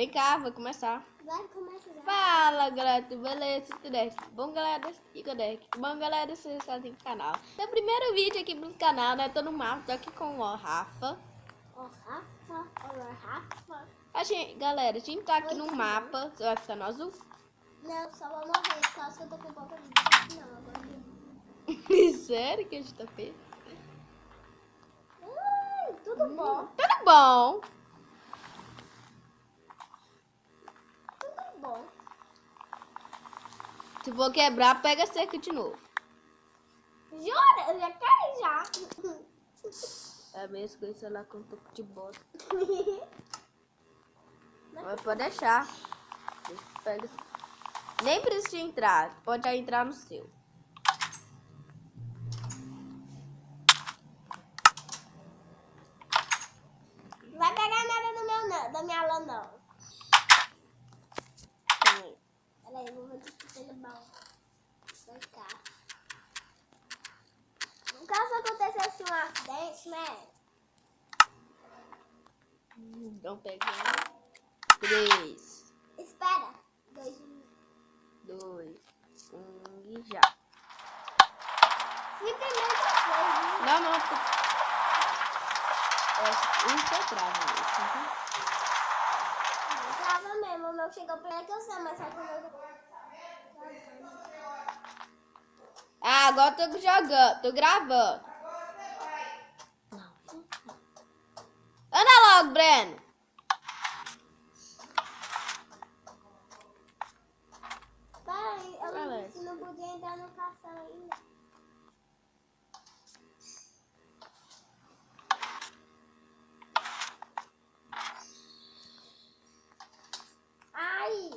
Vem cá, vou começar. Vai começar. Fala, galera, tudo beleza? Tudo bem? Bom, galera? E cadê? Bom, galera, vocês estão aqui no canal. Meu primeiro vídeo aqui pro canal, né? Tô no mapa, tô aqui com o Rafa. Rafa. Galera, a gente tá aqui no mapa. Você vai ficar no azul? Não, só vou morrer, por causa que eu tô com pouca vida. Não, agora não. Sério que a gente tá feio? Tudo bom. Tudo bom. Tudo bom. Se for quebrar, pega a cerca de novo. Jura? Eu já quero já. É a mesma coisa, sei lá, com um pouco de bosta. Mas pode deixar. Pega. Nem precisa entrar. Pode entrar no seu. Não vai pegar nada do meu não, da minha lã não. Peraí, eu vou discutir no baú. Vai cá. No caso acontecesse um acidente, né? Então pegando. 3, Espera. 2, 1 e já. Fui primeiro você, viu? Não. Isso é trava mesmo, tá? Trava mesmo, o meu chegou primeiro que eu sei, mas só que o meu... Ah, agora tô jogando, tô gravando. Anda logo, Breno. Peraí, eu não disse que não podia entrar no castelo ainda. Ai!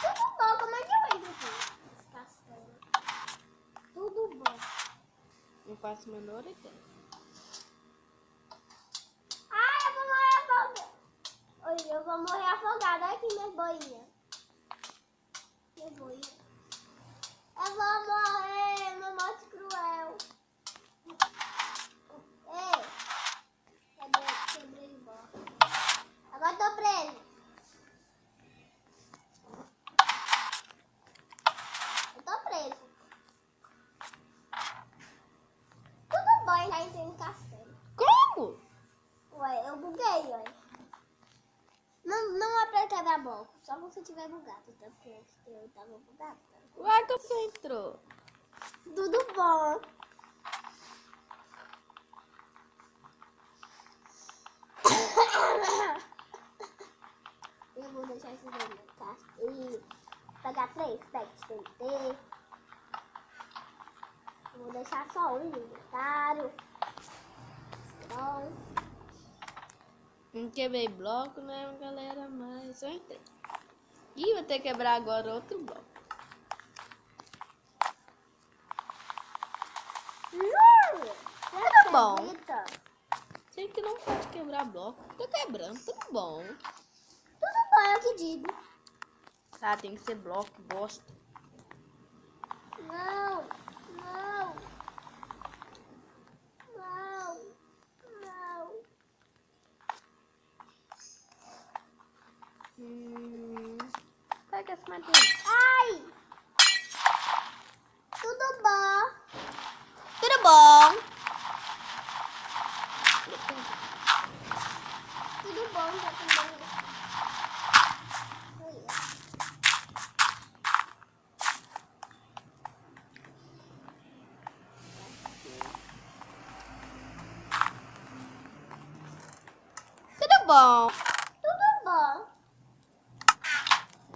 Tudo bom, como é que eu entro aqui? Nesse castelo. Tudo bom. Não faço a menor ideia. Ai, eu vou morrer afogada. Oi, eu vou morrer afogada. Olha aqui minha boinha. Minha boinha. Eu vou morrer, uma morte cruel. Ei! Quebrei o bloco. Agora tô preso. Eu tô preso. Tudo bom, já entrei no castelo. Como? Ué, eu buguei, ué. Não é pra quebrar bloco, só se você tiver bugado, tá? Porque eu tava bugado. Tá? Ué, que você entrou? Tudo bom. Eu vou deixar isso daí no castelo. Pegar 3 packs de TNT. Eu vou deixar só um no inventário. Bom. Não quebrei bloco, né, galera? Mas eu entrei. Ih, vou ter que quebrar agora outro bloco. Tudo bom. Acredita? Sei que não pode quebrar bloco. Tô quebrando, tudo bom. Tudo bom, eu que digo. Ah, tem que ser bloco, bosta. Não. Pega essa madeira. Ai! Tudo bom? Tudo bom? Tudo bom, já também. Tudo bom. Tudo bom.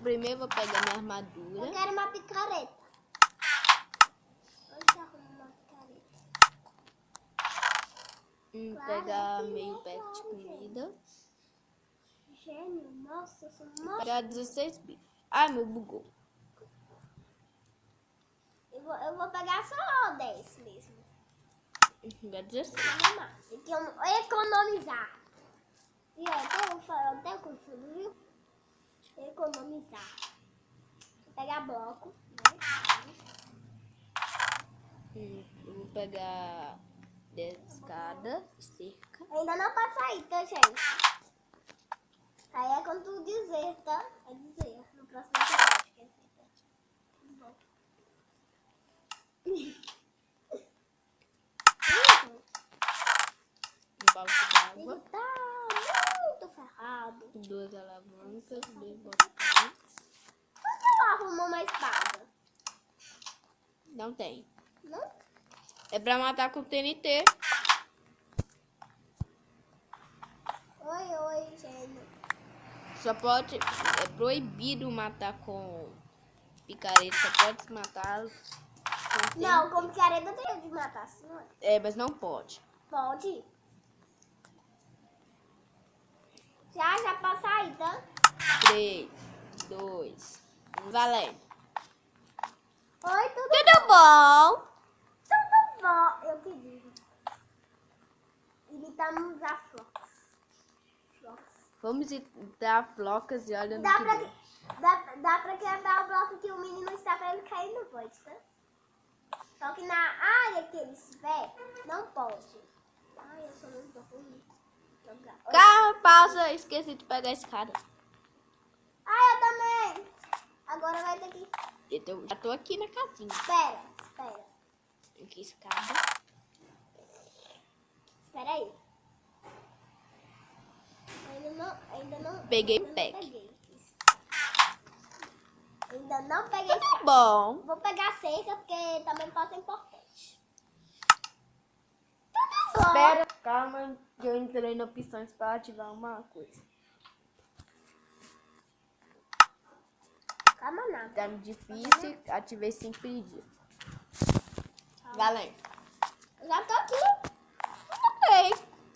Primeiro eu vou pegar minha armadura. Eu quero uma picareta. Onde tá arrumando uma picareta? Pegar meio pack de comida. Gênio, nossa, eu sou uma... Pegar 16 bifes. Ai, meu bugou. Eu vou pegar só 10 mesmo. Pegar 16. Tem que economizar. E aí, até confuso, viu? Economizar. Vou pegar bloco, né? Eu vou pegar 10 escada, cerca. Ainda não pode sair, tá, gente? Aí é quando tu dizer, tá? É dizer. No próximo episódio, quer dizer, tá? Bom. Um balde d'água, Ele tá muito ferrado. 2 alavancas, 2 botões. Por que eu arrumo uma espada? Não tem. Não? É pra matar com TNT. Oi, gênio. Só pode... É proibido matar com picareta. Só pode matar com TNT. Não, com picareta tem de matar, senhor. É, mas não pode. Pode. Já pode sair, tá? 3, 2, 1, valendo. Oi, tudo Tudo bom? Tudo bom? Eu que digo. Imitamos a Flox. Vamos dar flocas e olha no Dá que pra, deu. dá pra quebrar o bloco que o menino está pra ele cair no void, tá? Só que na área que ele estiver, não pode. Ai, eu sou muito ruim. Carro, pausa. Esqueci de pegar a escada. Ai, eu também. Agora vai ter que... Já tô aqui na casinha. Espera. Aqui, escada. Espera aí. Ainda não. Peguei ainda o não pack. peguei. Ainda não peguei esse Bom. Vou pegar a cerca, porque também pode ser importante. Tudo bom. Espera, calma, que eu entrei na opções para ativar uma coisa. Calma, não. Tá difícil, ativei sem pedir. Valendo. Eu já tô aqui. Ok,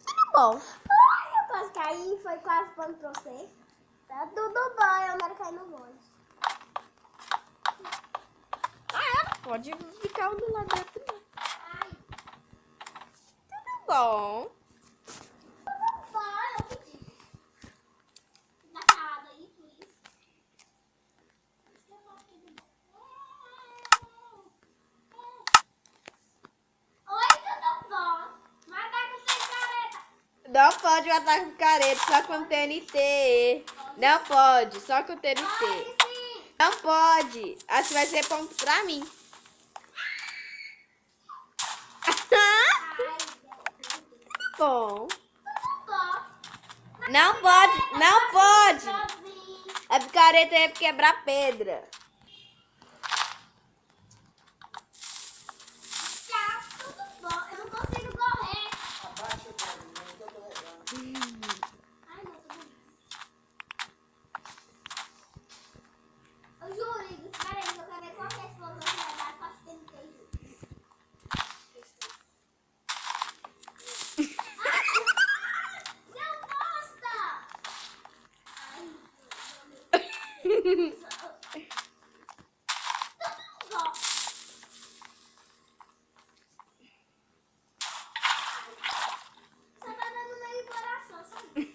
tudo bom. Ai, eu quase caí, foi quase ponto pra você. Tá tudo bom, eu quero cair no monte. Pode ficar um do lado dentro. Ai, Tudo bom. tudo bom, eu pedi. Dá calada aí, please. Oi, tudo bom? Matar com sem careta. Não pode matar com careta, só com TNT. Não pode, só com TNT. Pode sim. Não pode. Assim vai ser ponto pra mim. Ai, Bom. tudo bom. Não pode, não pode. Sozinho. A picareta é pra quebrar pedra. Tchau, tudo bom. Eu não consigo correr. Ai, não, tudo bem. Ô, Júlio, espera aí, eu quero ver qual que é esse botão que vai dar pra ter no teu Júlio. Seu bosta! Ai, meu Deus. Tudo bom. Só tá dando meio coração, sabe?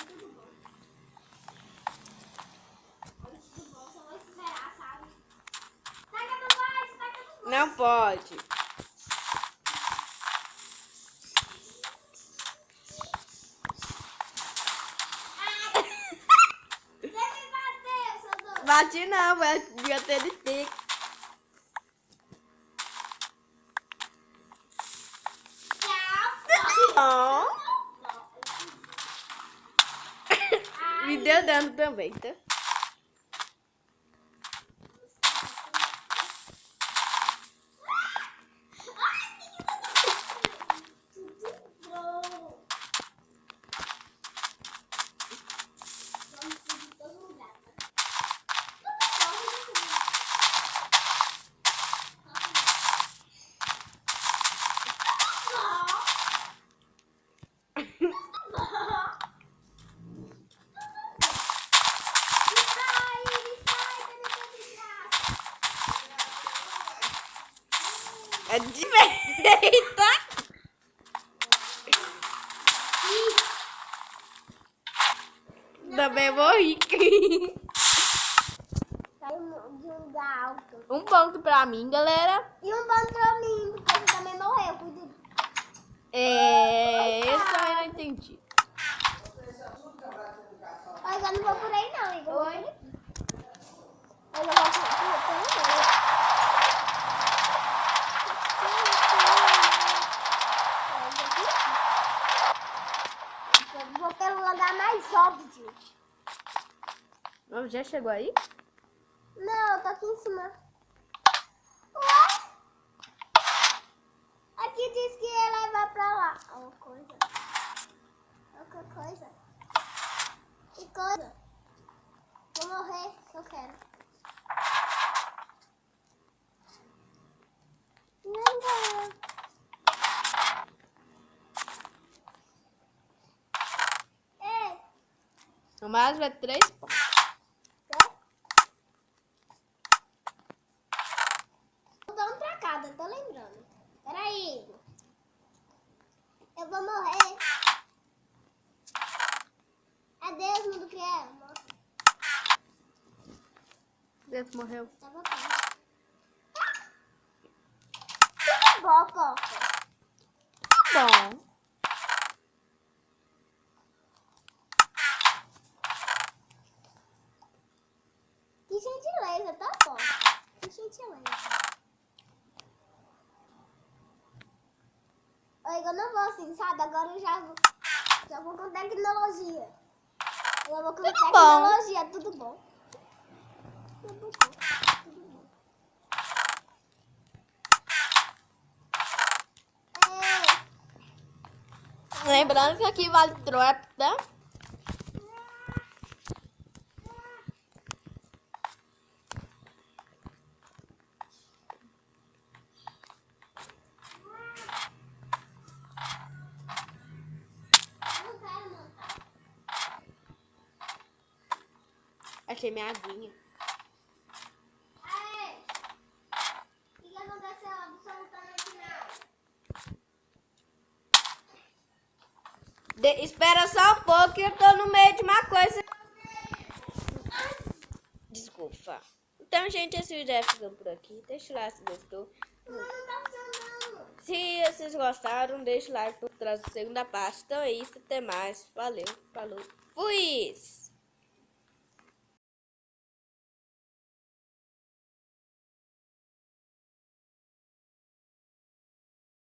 Tudo bom. Olha, tudo bom, só vou esperar, sabe? Taca no voz, taca no voz. Não pode. Você me bateu, seu doido. Bate não, vai devia TNT. Tchau. Bom. Ai, Me deu dano também, tá? tudo bom. Vamos fugir de todo lugar, tá? Tudo bom. É direita. Também morri. Caiu de um lugar alto. Um ponto pra mim, galera. E um ponto pra mim, porque você também morreu, cuidado. É, esse eu não entendi. Mas eu não vou por aí não, Igor. Oi? Eu vou por aí. Eu vou pelo lugar mais óbvio. Já chegou aí? Não, eu tô aqui em cima. Ué? Aqui diz que ia levar pra lá. Uma coisa. Outra coisa. Que coisa? Vou morrer, que eu quero. Não. Ei, No máximo é 3 pontos. eu tô um tracada, tô lembrando. Peraí, Igor. Eu vou morrer. Adeus, mundo criado. Deus morreu. Tava perto. Que bom, Coca. Bom. Que gentileza, tá bom. Que gentileza. Oi, eu não vou assim, sabe? Agora eu já vou com tecnologia. Eu vou com Tudo tecnologia, tudo bom. Tudo bom. Tudo bom. Ei, Lembrando que aqui vale trap, tá? não quero montar. Achei minha aguinha. Ei, o que aconteceu absolutamente nada? Espera só um pouco que eu tô no meio de uma coisa. Desculpa. Então, gente, esse vídeo vai ficando por aqui. Deixa o like se gostou. Não tá funcionando. Se vocês gostaram, deixa o like por trás da segunda parte. Então é isso, até mais. Valeu, falou, fui!